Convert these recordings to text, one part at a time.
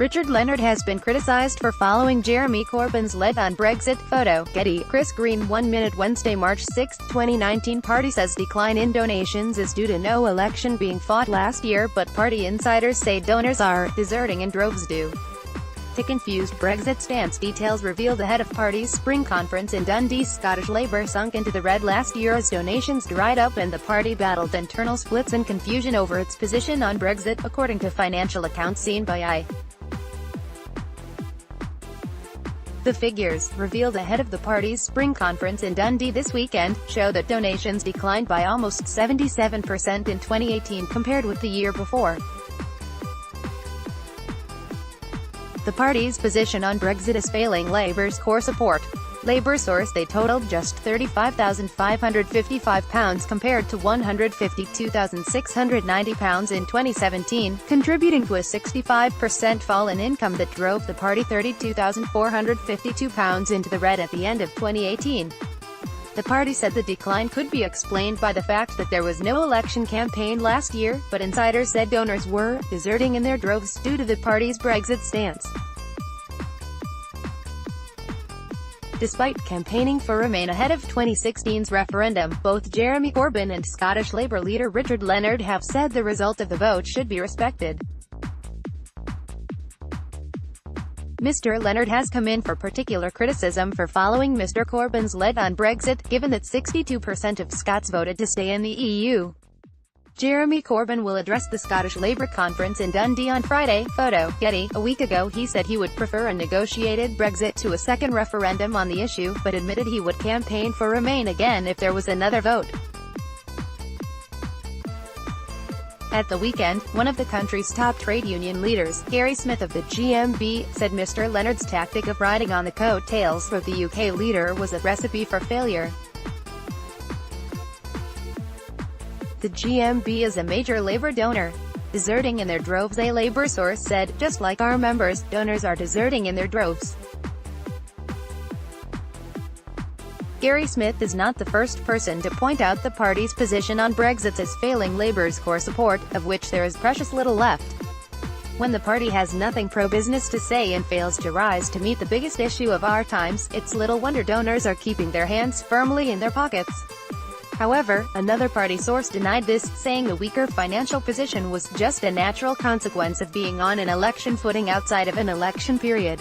Richard Leonard has been criticised for following Jeremy Corbyn's lead on Brexit. Photo, Getty. Chris Green. 1 minute. Wednesday, March 6, 2019. Party says decline in donations is due to no election being fought last year, but party insiders say donors are deserting in droves due to confused Brexit stance. Details revealed ahead of party's spring conference in Dundee. Scottish Labour sunk into the red last year as donations dried up and the party battled internal splits and confusion over its position on Brexit, according to financial accounts seen by I. The figures, revealed ahead of the party's spring conference in Dundee this weekend, show that donations declined by almost 77% in 2018 compared with the year before. The party's position on Brexit is failing Labour's core support. Labour source they totaled just £35,555 compared to £152,690 in 2017, contributing to a 65% fall in income that drove the party £32,452 into the red at the end of 2018. The party said the decline could be explained by the fact that there was no election campaign last year, but insiders said donors were deserting in their droves due to the party's Brexit stance. Despite campaigning for Remain ahead of 2016's referendum, both Jeremy Corbyn and Scottish Labour leader Richard Leonard have said the result of the vote should be respected. Mr. Leonard has come in for particular criticism for following Mr. Corbyn's lead on Brexit, given that 62% of Scots voted to stay in the EU. Jeremy Corbyn will address the Scottish Labour conference in Dundee on Friday. Photo, Getty. A week ago he said he would prefer a negotiated Brexit to a second referendum on the issue, but admitted he would campaign for Remain again if there was another vote. At the weekend, one of the country's top trade union leaders, Gary Smith of the GMB, said Mr. Leonard's tactic of riding on the coattails of the UK leader was a recipe for failure. The GMB is a major Labour donor, deserting in their droves, a Labour source said. Just like our members, donors are deserting in their droves. Gary Smith is not the first person to point out the party's position on Brexit as failing Labour's core support, of which there is precious little left. When the party has nothing pro-business to say and fails to rise to meet the biggest issue of our times, it's little wonder donors are keeping their hands firmly in their pockets. However, another party source denied this, saying the weaker financial position was just a natural consequence of being on an election footing outside of an election period.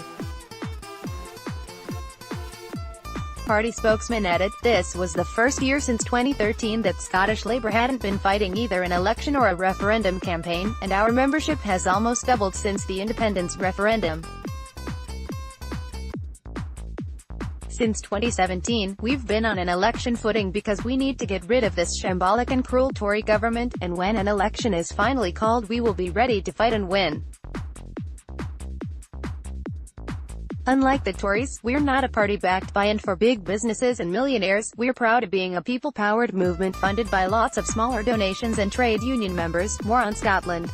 Party spokesman added, "This was the first year since 2013 that Scottish Labour hadn't been fighting either an election or a referendum campaign, and our membership has almost doubled since the independence referendum. Since 2017, we've been on an election footing because we need to get rid of this shambolic and cruel Tory government, and when an election is finally called we will be ready to fight and win. Unlike the Tories, we're not a party backed by and for big businesses and millionaires. We're proud of being a people-powered movement funded by lots of smaller donations and trade union members." More on Scotland.